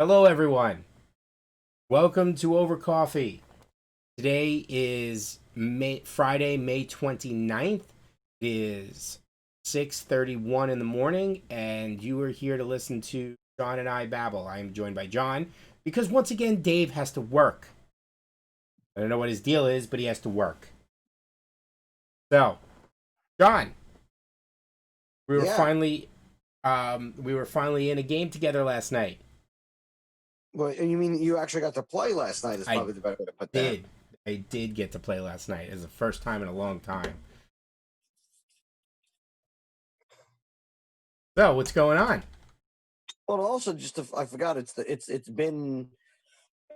Hello, everyone. Welcome to Over Coffee. Today is Friday, May 29th. It is 6:31 in the morning, and you are here to listen to John and I babble. I am joined by John because once again, Dave has to work. I don't know what his deal is, but he has to work. So, John, we were Yeah. finally we were finally in a game together last night. Well, you mean you actually got to play last night is I probably the better way to put that. did. I did get to play last night. It was the first time in a long time. So, what's going on? Well, also I forgot it's been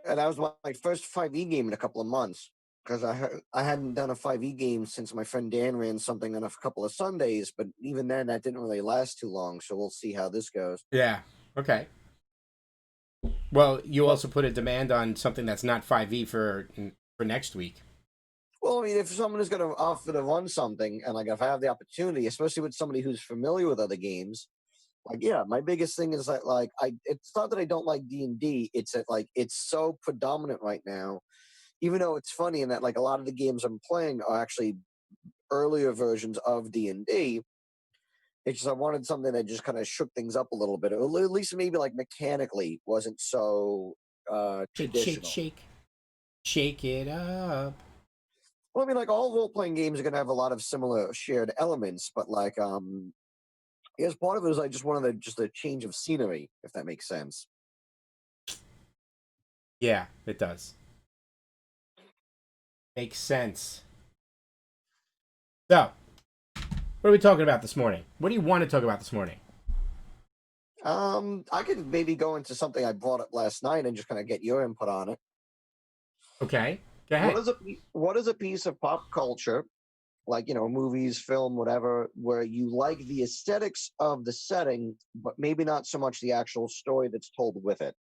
and that was my first 5e game in a couple of months because I hadn't done a 5e game since my friend Dan ran something on a couple of Sundays, but even then that didn't really last too long. So we'll see how this goes. Yeah. Okay. Well, you But also put a demand on something that's not 5e for next week. well, I mean, if someone is going to offer to run something, and like if I have the opportunity, especially with somebody who's familiar with other games, like yeah, my biggest thing is that like it's not that I don't like D&D, it's that like it's so predominant right now, even though it's funny in that like a lot of the games I'm playing are actually earlier versions of D&D. It's just I wanted something that just kind of shook things up a little bit, or at least maybe like mechanically wasn't so Shake, shake, traditional. shake. Shake it up. Well, I mean, like all role playing games are going to have a lot of similar shared elements, but like I guess part of it is I just wanted just a change of scenery, if that makes sense. Yeah, it does. Makes sense. So, what are we talking about this morning? What do you want to talk about this morning? I could maybe go into something I brought up last night and just kind of get your input on it. Okay. Go ahead. What is a piece of pop culture, like movies, film, whatever, where you like the aesthetics of the setting, but maybe not so much the actual story that's told with it?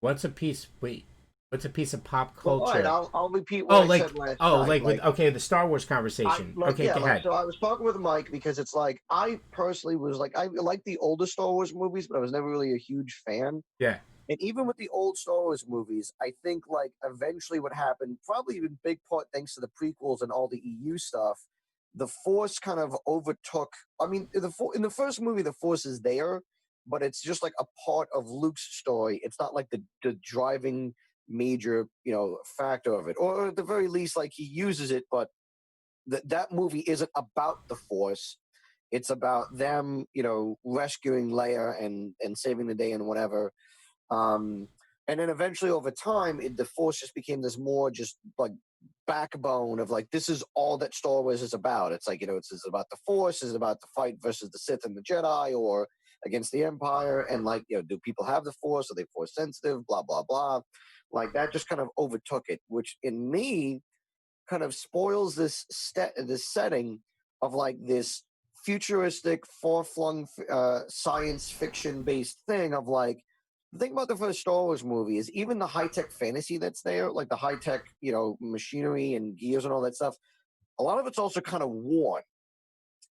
What's a piece wait, what's a piece of pop Well, all right, culture? I'll repeat what Oh, I said like last oh, night. like with Like okay, the Star Wars conversation. Okay, go like ahead. so I was talking with Mike because it's like I personally was like I like the older Star Wars movies, but I was never really a huge fan. Yeah. And even with the old Star Wars movies, I think like eventually what happened, probably even big part thanks to the prequels and all the EU stuff, the Force kind of overtook. I mean, in the first movie, the Force is there, but it's just like a part of Luke's story. It's not like the driving major factor of it, or at the very least, like he uses it, but that movie isn't about the Force. It's about them, rescuing Leia and saving the day and whatever. um, and then eventually over time, the Force just became this more just like backbone of like this is all that Star Wars is about. It's like it's about the Force, is about the fight versus the Sith and the Jedi, or against the Empire, and like do people have the Force? Are they Force sensitive? Blah blah blah. Like that just kind of overtook it, which in me kind of spoils this setting of like this futuristic, far-flung science fiction based thing of like the thing about the first Star Wars movie is even the high-tech fantasy that's there, like the high-tech, machinery and gears and all that stuff, a lot of it's also kind of worn.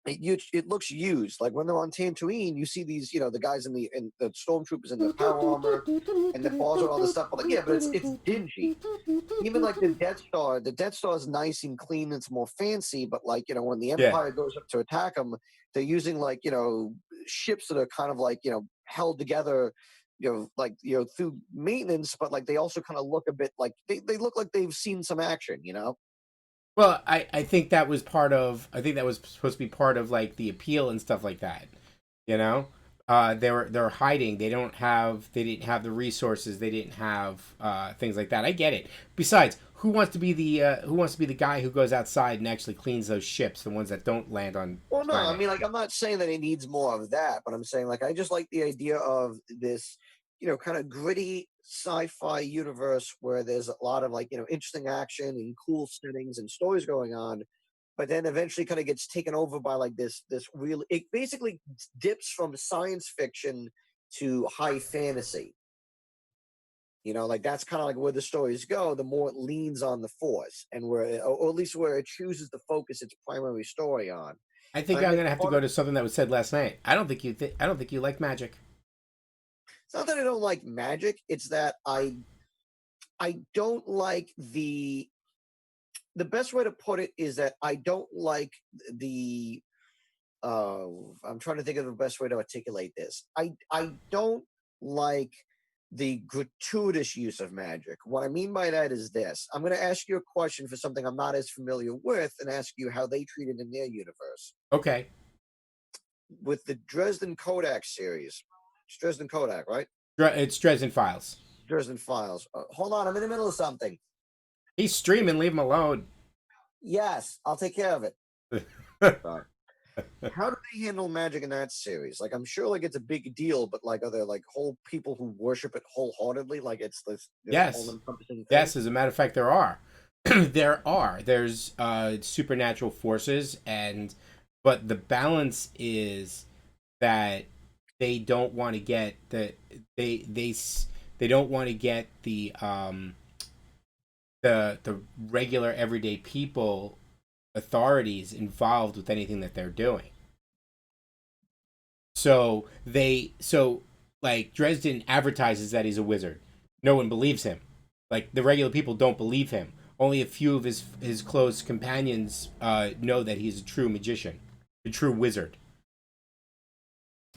It looks used. Like when they're on Tatooine, you see these, the guys in the stormtroopers in the power armor and the balls and all this stuff. But like, yeah, but it's dingy. Even like the Death Star is nice and clean. It's more fancy, but like when the Yeah. Empire goes up to attack them, they're using like ships that are kind of like held together, like through maintenance, but like they also kind of look a bit like they look like they've seen some action. Well, I think that was part of I think that was supposed to be part of like the appeal and stuff like that. You know? They're hiding. They didn't have the resources. They didn't have things like that. I get it. Besides, who wants to be the guy who goes outside and actually cleans those ships, the ones that don't land on Well, no, I planet? mean, like, I'm not saying that it needs more of that, but I'm saying, like, I just like the idea of this, kind of gritty sci-fi universe where there's a lot of like, interesting action and cool settings and stories going on, but then eventually kind of gets taken over by like this real. It basically dips from science fiction to high fantasy. Like that's kind of like where the stories go. The more it leans on the Force, and or at least where it chooses to focus its primary story on. I And think I I'm think gonna have to part go of to something that was said last night. I don't think you like magic. It's not that I don't like magic. It's that I don't like the best way to put it is that I don't like the uh I'm trying to think of the best way to articulate this. I don't like the gratuitous use of magic. What I mean by that is this. I'm going to ask you a question for something I'm not as familiar with and ask you how they treat it in their universe. Okay. With the Dresden Kodak series. It's Dresden Kodak, right? It's Dresden Files. Dresden Files. Hold on, I'm in the middle of something. He's streaming. Leave him alone. Yes, I'll take care of it. Right. How do they handle magic in that series? Like, I'm sure like it's a big deal, but like, are there like whole people who worship it wholeheartedly? Like, it's this Yes. all-encompassing thing. Yes, as a matter of fact, there are. There's supernatural forces, and but the balance is that they don't want to get they don't want to get the regular everyday people authorities involved with anything that they're doing. So like Dresden advertises that he's a wizard. No one believes him. Like the regular people don't believe him. Only a few of his close companions know that he's a true magician, a true wizard.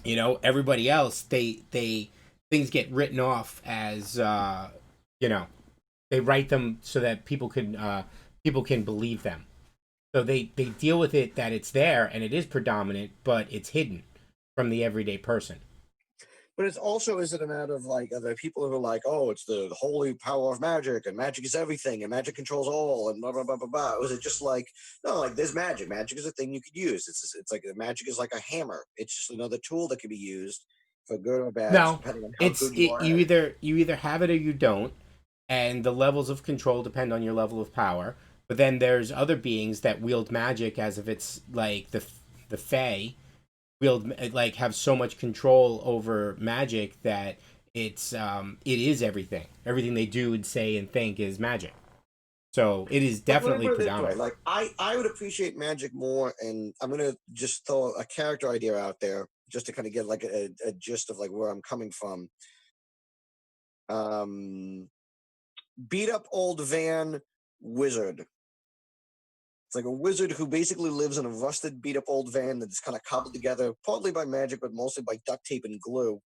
Everybody else they things get written off as you know they write them so that people can believe them. So they deal with it that it's there and it is predominant, but it's hidden from the everyday person. But it's also, is it a matter of like, are there people who are like, oh, it's the holy power of magic and magic is everything and magic controls all and blah blah blah blah blah? Or is it just like, no, like there's magic. Magic is a thing you could use. It's like magic is like a hammer. It's just another tool that can be used for good or bad, just No, depending on how it's good you it, are at it. you either have it or you don't, and the levels of control depend on your level of power. But then there's other beings that wield magic as if it's like the Fae wield like have so much control over magic that it is everything. Everything they do and say and think is magic. So it is Like, let me definitely put it this way: predominant. like, I would appreciate magic more, and I'm gonna just throw a character idea out there just to kind of get like a gist of like where I'm coming from. Um, beat up old van wizard. It's like a wizard who basically lives in a rusted, beat up old van that's kind of cobbled together, partly by magic, but mostly by duct tape and glue.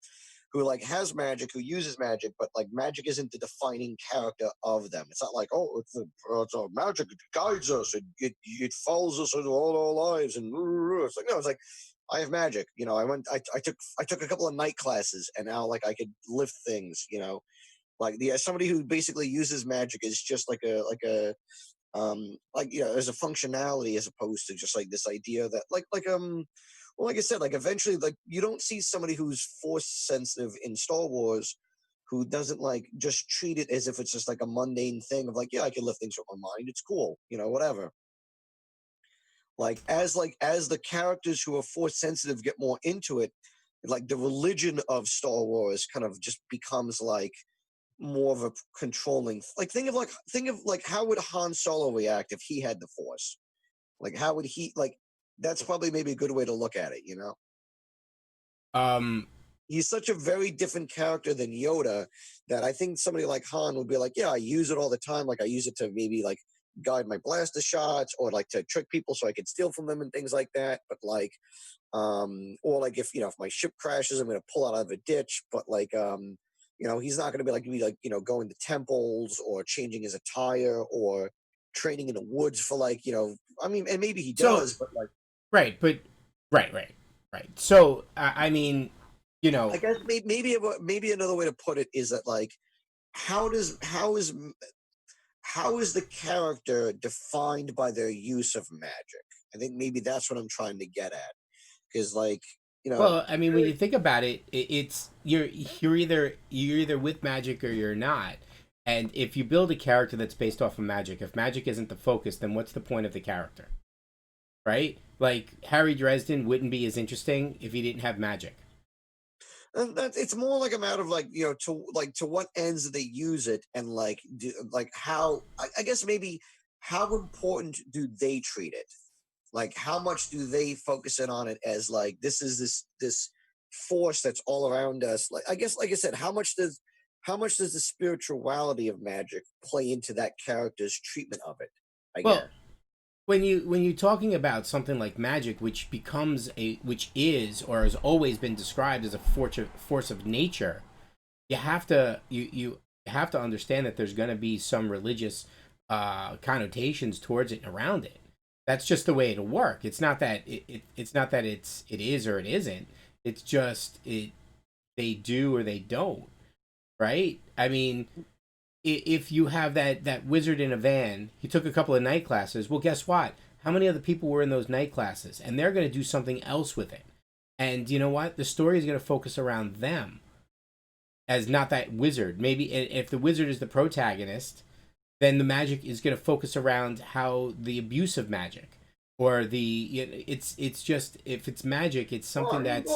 Who like has magic, who uses magic, but like magic isn't the defining character of them. It's not like, oh, it's a magic. It guides us. It follows us into all our lives, and it's like no, it's like I have magic. I took a couple of night classes, and now like I could lift things. Like the somebody who basically uses magic is just there's a functionality as opposed to just like this idea that well, like I said, like eventually like you don't see somebody who's force sensitive in Star Wars who doesn't like just treat it as if it's just like a mundane thing of like, yeah, I can lift things with my mind, it's cool, whatever. Like as the characters who are force sensitive get more into it, like the religion of Star Wars kind of just becomes like more of a controlling, like think of like how would Han Solo react if he had the Force? Like how would he like? That's probably maybe a good way to look at it. Um, He's such a very different character than Yoda that I think somebody like Han would be like, yeah, I use it all the time. Like I use it to maybe like guide my blaster shots or like to trick people so I can steal from them and things like that. But like, or like if my ship crashes, I'm going to pull out of a ditch. But like, he's not going to be like going to temples or changing his attire or training in the woods for like I mean, and maybe he so does, but like right, but right. So I mean, you I know, guess maybe another way to put it is that like how does how is the character defined by their use of magic? I think maybe that's what I'm trying to get at because like well, I mean, when you think about it, it's you're either with magic or you're not. And if you build a character that's based off of magic, if magic isn't the focus, then what's the point of the character, right? Like Harry Dresden wouldn't be as interesting if he didn't have magic. and that it's more like a matter of like to what ends do they use it and like like how I guess maybe how important do they treat it, like how much do they focus in on it as like this is this force that's all around us. Like I guess, like I said, how much does the spirituality of magic play into that character's treatment of it? I Well, guess. when you're talking about something like magic, which is or has always been described as a force of nature, you have to understand that there's going to be some religious connotations towards it and around it. That's just the way it'll work. It's not that it's not that it is or it isn't. It's just they do or they don't, right? I mean, if you have that wizard in a van, he took a couple of night classes. Well, guess what? How many other people were in those night classes? And they're going to do something else with it. And you know what? The story is going to focus around them as not that wizard. Maybe if the wizard is the protagonist, then the magic is going to focus around how the abuse of magic or it's just if it's magic, it's Well, something I mean, that's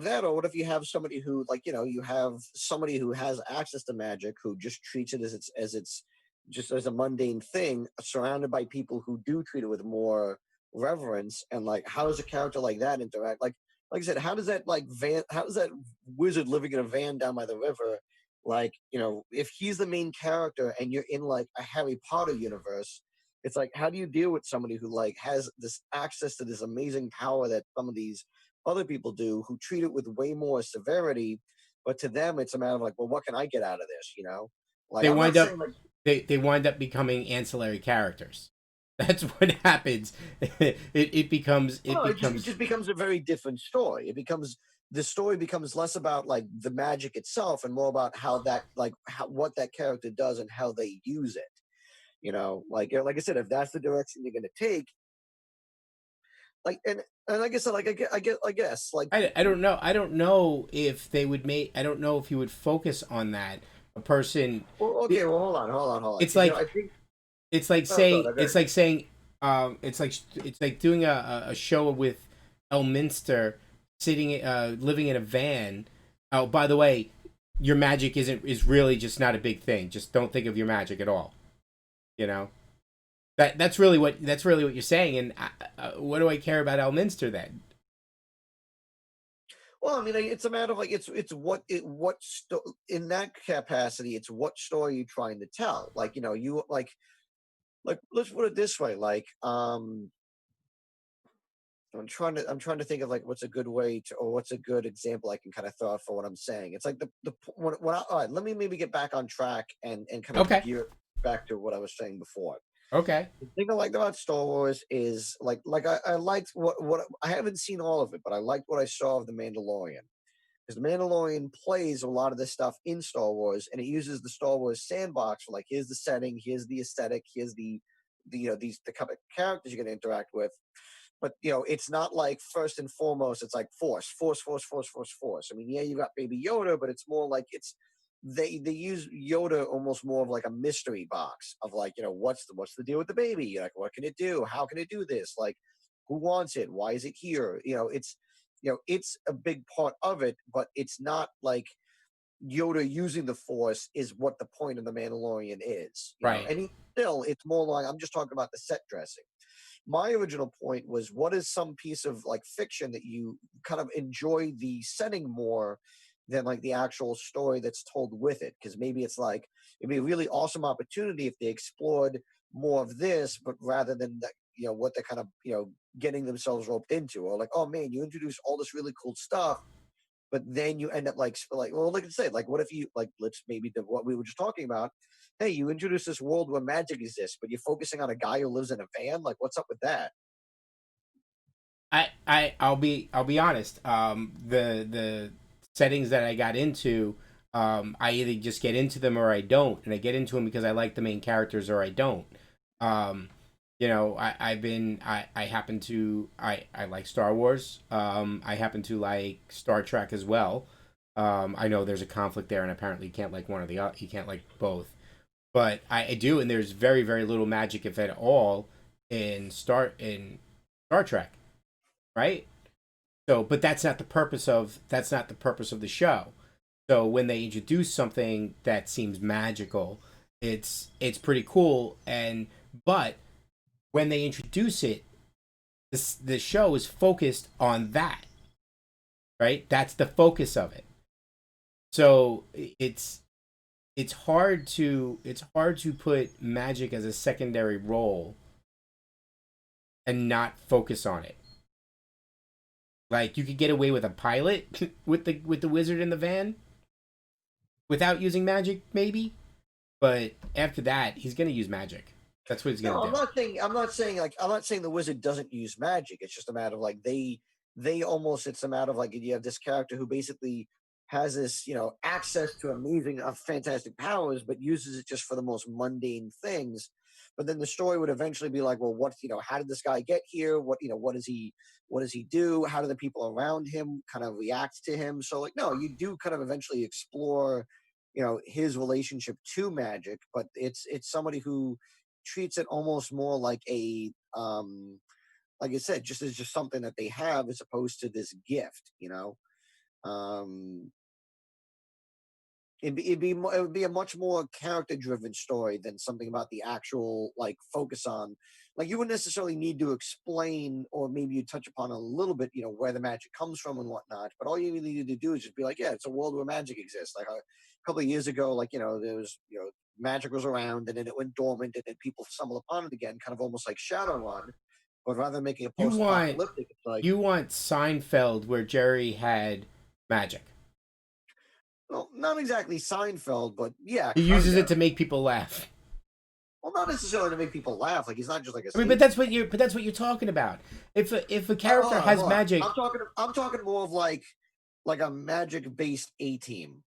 that or what if you have somebody who, like, you have somebody who has access to magic who just treats it as it's just as a mundane thing, surrounded by people who do treat it with more reverence. And like, how does a character like that interact? Like I said, how does that wizard living in a van down by the river, like, if he's the main character and you're in like a Harry Potter universe, it's like, how do you deal with somebody who like has this access to this amazing power that some of these other people do, who treat it with way more severity, but to them it's a matter of like, well, what can I get out of this? Like, they I'm not wind saying up like, they wind up becoming ancillary characters. That's what happens. It well, it becomes just becomes a very different story. The story becomes less about like the magic itself and more about how that, like, what that character does and how they use it. Like I said, if that's the direction you're going to take, like, and like I said, like, I guess, like, I don't know. I don't know if they would make. I don't know if you would focus on that. A person. well, okay, well, hold on, It's because like I think. it's like Oh, God, saying okay. it's like doing a show with Elminster sitting living in a van. Oh, by the way, your magic is really just not a big thing. Just don't think of your magic at all. You know that's really what you're saying. And what do I care about Elminster then? Well, I mean, it's a matter of like, it's in that capacity, it's what story you're trying to tell. Like, you like, let's put it this way, like, I'm trying to think of like what's a good way to, or what's a good example I can kind of throw out for what I'm saying. It's like all right, let me maybe get back on track and kind of Okay, gear it back to what I was saying before. okay, The thing I liked about Star Wars is I liked what I haven't seen all of it, but I liked what I saw of the Mandalorian, because the Mandalorian plays a lot of this stuff in Star Wars, and it uses the Star Wars sandbox for like, here's the setting, here's the aesthetic, here's the kind of characters you're going to interact with. But it's not like first and foremost it's like force. I mean, yeah, you got Baby Yoda, but it's more like they use Yoda almost more of like a mystery box of like, what's the deal with the baby? Like, what can it do? How can it do this? Like, who wants it? Why is it here? It's a big part of it, but it's not like Yoda using the Force is what the point of the Mandalorian is. right, And it's more like, I'm just talking about the set dressing. My original point was, what is some piece of like fiction that you kind of enjoy the setting more than like the actual story that's told with it? Because maybe it's like, it'd be a really awesome opportunity if they explored more of this, but rather than what they're kind of getting themselves roped into, or like, oh man, you introduce all this really cool stuff, but then you end up like, well, like I said, like, what if you like, let's maybe what we were just talking about. Hey, you introduce this world where magic exists, but you're focusing on a guy who lives in a van. Like, what's up with that? I'll be honest. The settings that I got into, I either just get into them or I don't, and I get into them because I like the main characters or I don't. Um, I happen to I like Star Wars. I happen to like Star Trek as well. I know there's a conflict there, and apparently you can't like one or the other. You can't like both, but I do, and there's very little magic, if at all, in Star Trek, right? So, but that's not the purpose of the show. So when they introduce something that seems magical, it's pretty cool. And but when they introduce it, the show is focused on that. right? That's the focus of it. So it's hard to put magic as a secondary role and not focus on it. Like you could get away with a pilot with the wizard in the van without using magic, maybe. But after that, he's gonna use magic. That's what he's gonna No, do. I'm not saying the wizard doesn't use magic. It's just a matter of like they almost it's a matter of like you have this character who basically has this, access to amazing fantastic powers, but uses it just for the most mundane things. But then the story would eventually be like, well, how did this guy get here? What does he do? How do the people around him kind of react to him? So like no, you do kind of eventually explore, his relationship to magic, but it's somebody who treats it almost more like like I said, just as just something that they have as opposed to this gift. Um, it would be a much more character driven story than something about the actual like focus on. Like you wouldn't necessarily need to explain, or maybe you touch upon a little bit, where the magic comes from and whatnot. But all you really need to do is just be like, yeah, it's a world where magic exists. Like a couple of years ago, like there was, magic was around and then it went dormant and then people stumbled upon it again, kind of almost like Shadowrun. But rather than making it You want post-apocalyptic, it's like, you want Seinfeld where Jerry had magic. well, not exactly Seinfeld, but yeah, He kind uses it of. to make people laugh. Well, not necessarily to make people laugh. Like he's not just like a I mean, but stage. that's what you're talking about. If a character has Hold on. magic, I'm talking more of like a magic based A team,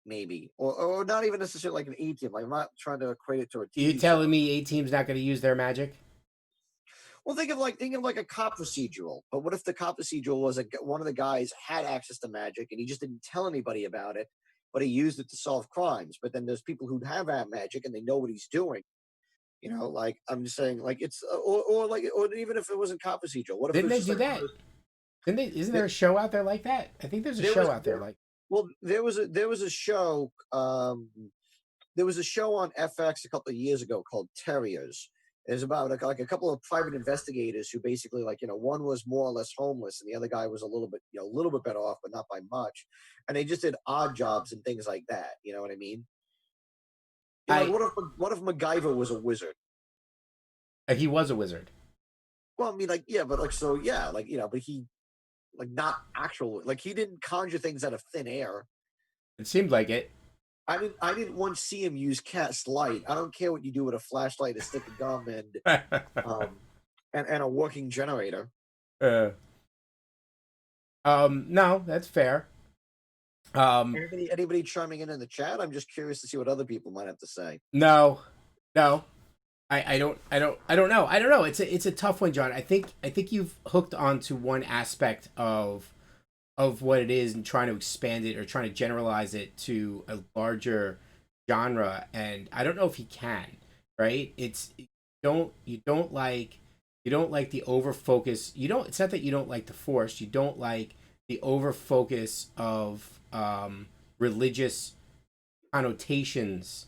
maybe, or not even necessarily like an A team. Like I'm not trying to equate it to a you TV show. telling me A Team's not going to use their magic? Well, think of like a cop procedural. But what if the cop procedural was one of the guys had access to magic and he just didn't tell anybody about it, but he used it to solve crimes. But then there's people who have that magic and they know what he's doing. Like I'm just saying, like it's or even if it wasn't cop procedural, what if it Didn't was they just do like one of that? those? Didn't they? Isn't there There, a show out there like that? I think there's a there show was out there there, like. well, there was a show. There was a show on FX a couple of years ago called Terriers. It was about like a couple of private investigators who basically like one was more or less homeless and the other guy was a little bit better off but not by much, and they just did odd jobs and things like that. You know what I mean? Like I what if MacGyver was a wizard? he was a wizard. Well, I mean, like yeah, but like so yeah, like but he like not actual like he didn't conjure things out of thin air. It seemed like it. I didn't once see him use cast light. I don't care what you do with a flashlight, a stick of gum, um and a working generator. uh, no, that's fair. Um, Anybody chiming in the chat? I'm just curious to see what other people might have to say. no, no. I don't know. I don't know. It's a tough one, John. I think you've hooked onto one aspect of what it is and trying to expand it or trying to generalize it to a larger genre, and I don't know if he can. Right? You don't like the over focus. You don't. It's not that you don't like the force. You don't like the over focus of religious connotations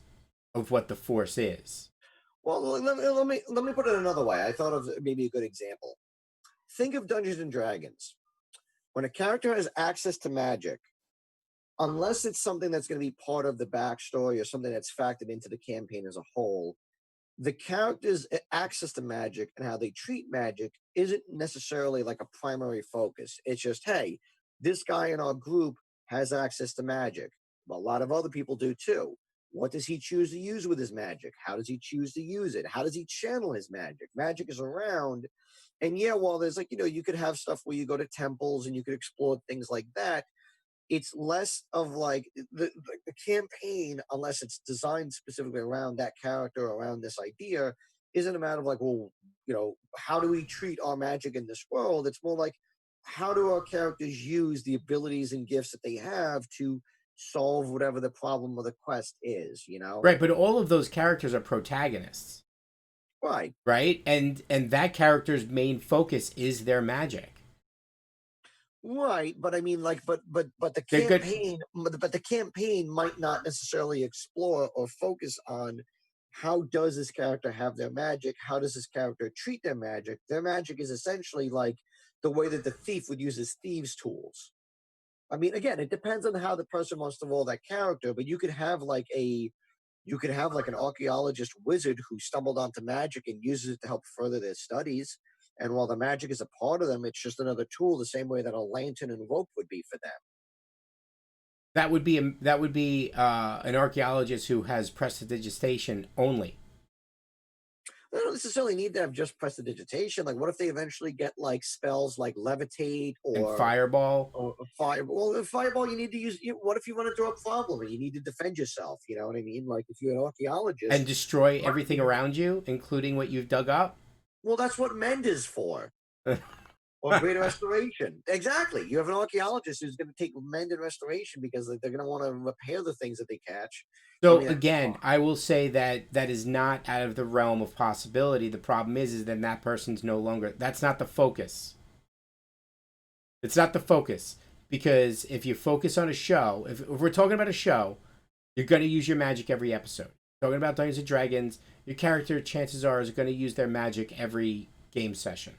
of what the force is. Well, let me put it another way. I thought of maybe a good example. Think of Dungeons and Dragons. When a character has access to magic, unless it's something that's going to be part of the backstory or something that's factored into the campaign as a whole, the characters' access to magic and how they treat magic isn't necessarily like a primary focus. It's just, hey, this guy in our group has access to magic. A lot of other people do too. What does he choose to use with his magic? How does he choose to use it? How does he channel his magic? Magic is around. And yeah, while there's like, you could have stuff where you go to temples and you could explore things like that, it's less of like the campaign, unless it's designed specifically around that character, around this idea, isn't a matter of like, well, how do we treat our magic in this world? It's more like, how do our characters use the abilities and gifts that they have to solve whatever the problem or the quest is? Right, but all of those characters are protagonists, Right. right? And that character's main focus is their magic. Right, but I mean, like, but the They're good. campaign, but the campaign might not necessarily explore or focus on how does this character have their magic? How does this character treat their magic? Their magic is essentially like the way that the thief would use his thieves' tools. I mean, again, it depends on how the person wants to roll that character, but you could have like an archaeologist wizard who stumbled onto magic and uses it to help further their studies. And while the magic is a part of them, it's just another tool, the same way that a lantern and rope would be for them. That would be an archaeologist who has prestidigitation only. They don't necessarily need to have just prestidigitation. Like, what if they eventually get like spells like levitate And fireball. or fire? Well, the fireball you need to use. What if you run into a problem and you need to defend yourself? You know what I mean? Like, if you're an And archaeologist, destroy you might everything need to. around you, including what you've dug up. Well, that's what mend is for. Or greater restoration. Exactly. You have an archaeologist who's going to take mend and restoration because they're going to want to repair the things that they catch. I So mean, that's again, fine. I will say that that is not out of the realm of possibility. The problem is then that person's no longer. That's not the focus. It's not the focus, because if you focus on a show, if we're talking about a show, you're going to use your magic every episode. Talking about Dungeons and Dragons, your character chances are is going to use their magic every game session.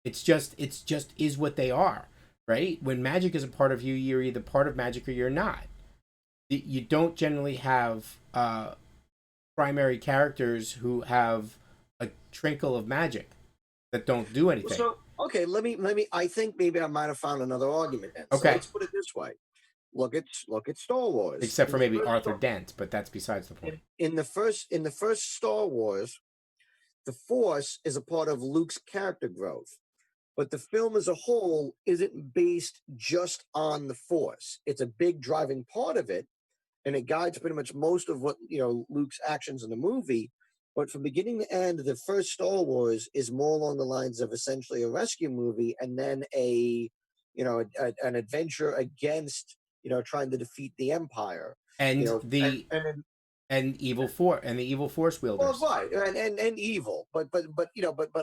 It's just is what they are, right? When magic is a part of you, you're either part of magic or you're not. You don't generally have primary characters who have a trinkle of magic that don't do anything. So, okay, let me. I think maybe I might have found another argument then. So Okay, let's put it this way: look at Star Wars. except for maybe Arthur Dent, but that's besides the point. In the first Star Wars, the Force is a part of Luke's character growth. But the film as a whole isn't based just on the Force. It's a big driving part of it, and it guides pretty much most of what Luke's actions in the movie. But from beginning to end, the first Star Wars is more along the lines of essentially a rescue movie, and then an adventure against trying to defeat the Empire. You And know, the and the evil force Well, wielders. right, and evil, but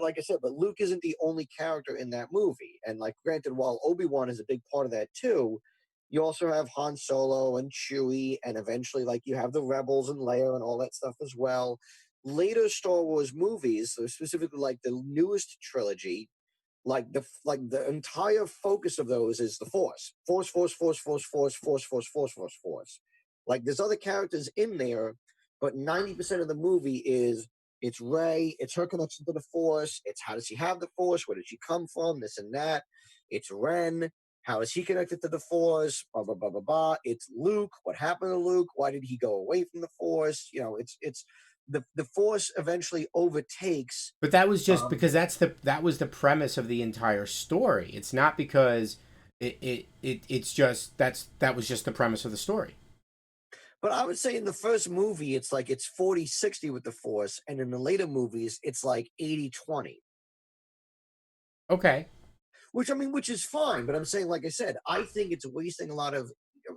like I said, but Luke isn't the only character in that movie. And like, granted, while Obi-Wan is a big part of that too, you also have Han Solo and Chewie, and eventually, like, you have the Rebels and Leia and all that stuff as well. Later Star Wars movies, so specifically like the newest trilogy, like the entire focus of those is the force. Like, there's other characters in there, but 90% of the movie is it's Ray, it's her connection to the force, it's how does she have the force, where did she come from, this and that. It's Ren, how is he connected to the force, blah blah blah blah blah. It's Luke, what happened to Luke, why did he go away from the force. It's the force eventually overtakes. But that was just um because that was the premise of the entire story. It's not because it's just that was just the premise of the story. But I would say in the first movie, it's like it's 40-60 with the Force. And in the later movies, it's like 80-20. Okay. Which, I mean, which is fine. But I'm saying, like I said, I think it's wasting a lot of,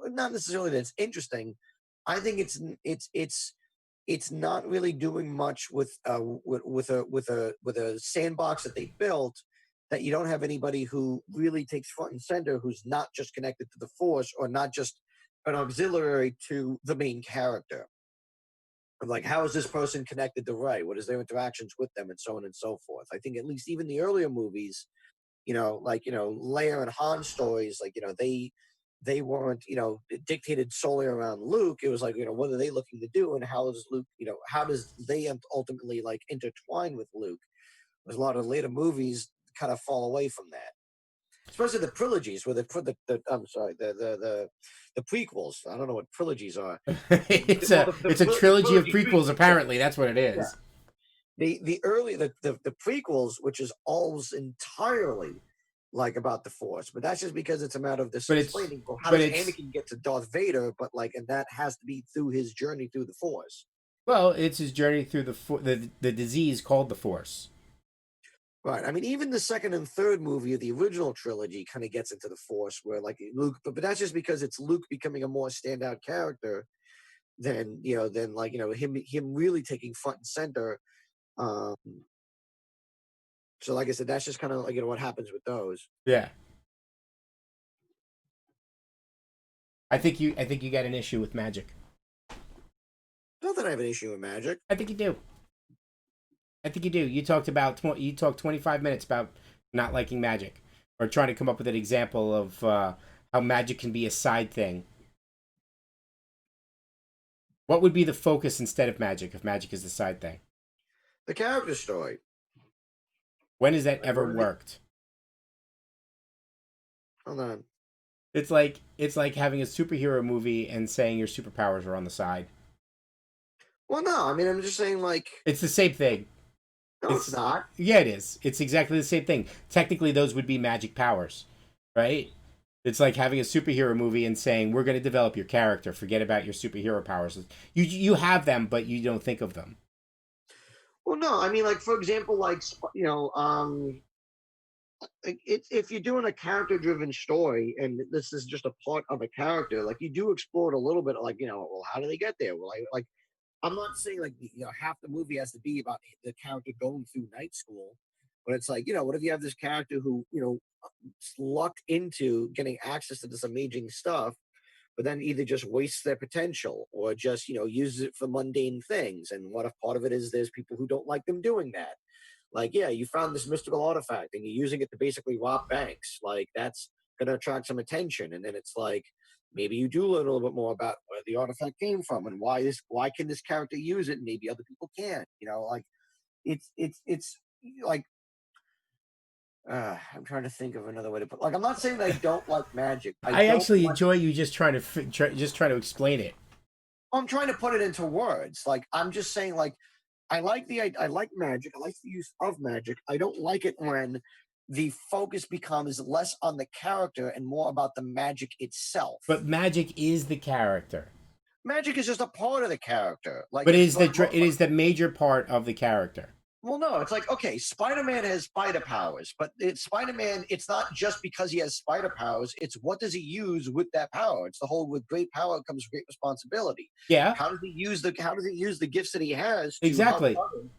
not necessarily that it's interesting. I think it's not really doing much with a sandbox that they built, that you don't have anybody who really takes front and center, who's not just connected to the Force or not just an auxiliary to the main character. Like, how is this person connected to Ray? What is their interactions with them, and so on and so forth. I think at least even the earlier movies, Leia and Han stories, like, they weren't, dictated solely around Luke. It was like, what are they looking to do, and how does Luke, how does they ultimately like intertwine with Luke? There's a lot of later movies kind of fall away from that, especially the trilogies where they put the I'm sorry, the prequels. I don't know what trilogies are. Well, it's a the trilogy of trilogy prequels. prequels. Yeah, Apparently, that's what it yeah. is. The early the prequels, which is almost entirely like about the Force, but that's just because it's a matter of this But it's explaining. Well, how but does it's Anakin get to Darth Vader? But like, and that has to be through his journey through the Force. well, it's his journey through the disease called the Force. Right. I mean, even the second and third movie of the original trilogy kind of gets into the Force, where like Luke, but that's just because it's Luke becoming a more standout character than like him really taking front and center. Um, so like I said, that's just kind of like what happens with those. Yeah, I think you got an issue with magic. Not that I have an issue with magic. I think you do. I think you do. You talked 25 minutes about not liking magic, or trying to come up with an example of how magic can be a side thing. What would be the focus instead of magic if magic is the side thing? The character story. When has that Like, ever what are the? worked? Hold on. It's like having a superhero movie and saying your superpowers are on the side. Well, no, I mean, I'm just saying, like, It's the same thing. no, it's It's not. Yeah, it is. It's exactly the same thing. Technically, those would be magic powers, right? It's like having a superhero movie and saying we're going to develop your character. Forget about your superhero powers. You have them, but you don't think of them. Well, no, I mean, like, for example, like, like if you're doing a character-driven story, and this is just a part of a character, like, you do explore it a little bit, like, well, how do they get there? Well, like, I'm not saying like half the movie has to be about the character going through night school, but it's like what if you have this character who lucked into getting access to this amazing stuff, but then either just wastes their potential or just uses it for mundane things. And what if part of it is there's people who don't like them doing that? Like, yeah, you found this mystical artifact and you're using it to basically rob banks. Like, that's going to attract some attention. And then it's like, maybe you do learn a little bit more about where the artifact came from and why can this character use it and maybe other people can't. Like it's like I'm trying to think of another way to put. Like, I'm not saying that I don't like magic. I I don't actually like. enjoy you just trying to just trying to explain it. I'm trying to put it into words. Like, I'm just saying, like, I like magic. I like the use of magic. I don't like it when the focus becomes less on the character and more about the magic itself. But magic is the character. Magic is just a part of the character. Like, But it's like, it is the major part of the character. well, no, it's like, okay, Spider-Man has spider powers, but Spider-Man. It's not just because he has spider powers. It's what does he use with that power? It's the whole with great power comes great responsibility. Yeah, How does he use the gifts that he has to help exactly. others?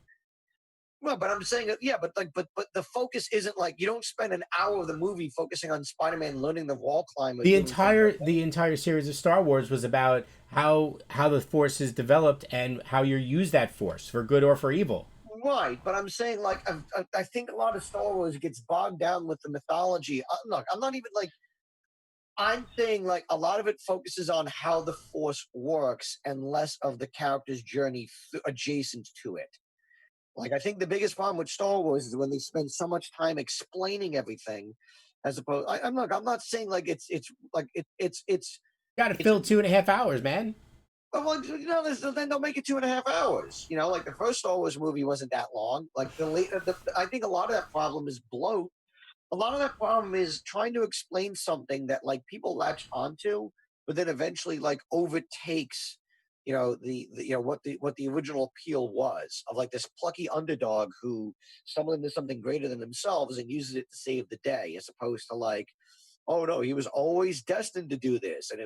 Well, but I'm saying that, yeah, but like, but the focus isn't like you don't spend an hour of the movie focusing on Spider-Man learning the wall climb or doing something like that. The entire series of Star Wars was about how the Force is developed and how you use that Force for good or for evil. Right, but I'm saying like I think a lot of Star Wars gets bogged down with the mythology. Look, I'm not even like I'm saying like a lot of it focuses on how the Force works and less of the character's journey adjacent to it. Like, I think the biggest problem with Star Wars is when they spend so much time explaining everything, as opposed. I'm not saying like it's like Got to it's fill 2.5 hours, man. well, then they'll make it 2.5 hours. Like the first Star Wars movie wasn't that long. Like I think a lot of that problem is bloat. A lot of that problem is trying to explain something that like people latch onto, but then eventually like overtakes, what the original appeal was of like this plucky underdog who summoned into something greater than themselves and uses it to save the day, as opposed to like, oh no, he was always destined to do this, and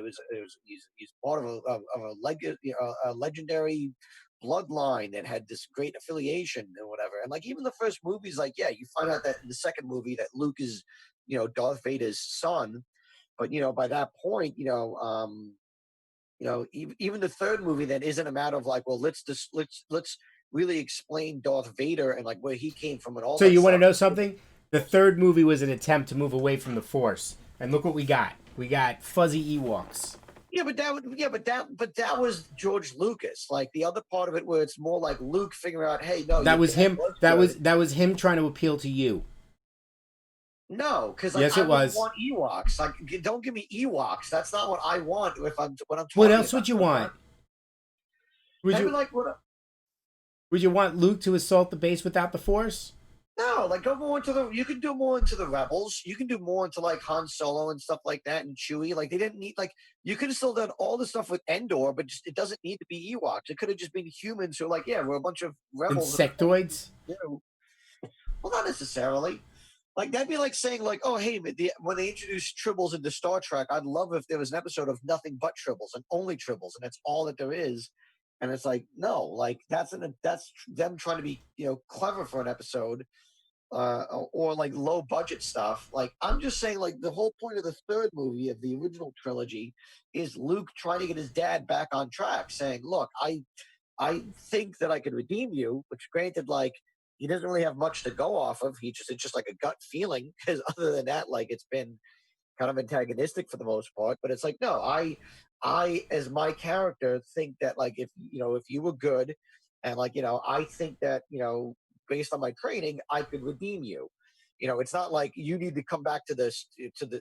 he's part of a legendary bloodline that had this great affiliation and whatever. And like even the first movie's like, yeah, you find out that in the second movie that Luke is, Darth Vader's son. But by that point, even the third movie then isn't a matter of like, well, let's really explain Darth Vader and like where he came from and all So that you want to stuff. know something? The third movie was an attempt to move away from the Force, and look what we got. We got fuzzy Ewoks. But that was George Lucas. Like the other part of it, where it's more like Luke figuring out, hey, no, That your was dad him. was good. That was him trying to appeal to you. No, because like Yes, I it wouldn't was. want Ewoks. Like, don't give me Ewoks. That's not what I want. If I'm what I'm What talking else about. would you I want want? Would maybe you like what? would you want Luke to assault the base without the Force? No, like go more into the. You can do more into the rebels. You can do more into like Han Solo and stuff like that, and Chewie. Like they didn't need like you could have still done all the stuff with Endor, but just it doesn't need to be Ewoks. It could have just been humans who are like, yeah, we're a bunch of rebels. Insectoids? Well, not necessarily. Like that'd be like saying like, oh hey, when they introduced tribbles into Star Trek, I'd love if there was an episode of nothing but tribbles and only tribbles, and that's all that there is. And it's like, no, like that's them trying to be clever for an episode, or like low budget stuff. Like I'm just saying, like the whole point of the third movie of the original trilogy is Luke trying to get his dad back on track, saying, "Look, I think that I can redeem you." Which, granted, like he doesn't really have much to go off of. It's just like a gut feeling because other than that, like it's been kind of antagonistic for the most part. But it's like, no, I as my character think that like if you were good, and like I think that based on my training, I could redeem you. It's not like you need to come back to this to the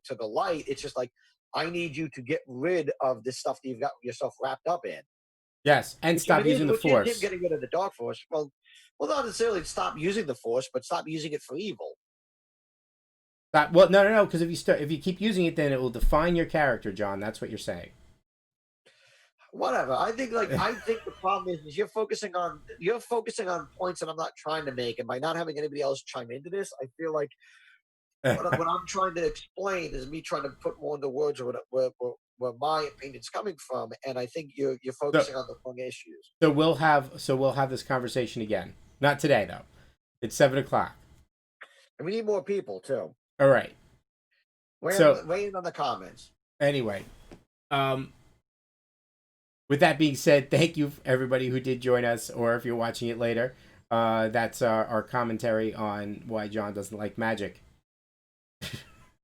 to the light. It's just like I need you to get rid of this stuff that you've got yourself wrapped up in. Yes, and Which I stop mean, using the which is him Force. getting rid of the dark force. Well, not necessarily stop using the force, but stop using it for evil. Well, no, no, no, because if you keep using it, then it will define your character, John. That's what you're saying. Whatever. I think the problem is you're focusing on points that I'm not trying to make, and by not having anybody else chime into this, I feel like what I'm trying to explain is me trying to put more into words of where my opinion's coming from, and I think you're so, focusing on the wrong issues. so we'll have this conversation again. Not today though. It's 7 o'clock. And we need more people too. All right. So Weigh in on the comments. anyway, um, with that being said, thank you everybody who did join us, or if you're watching it later. That's our commentary on why John doesn't like magic.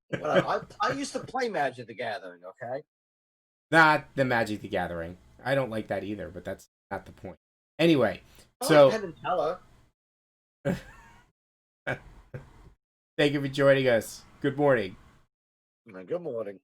Whatever. I used to play Magic the Gathering. Okay. Not the Magic the Gathering. I don't like that either, but that's not the point. Anyway, I like so Penn and Teller. thank you for joining us. Good morning. Good morning.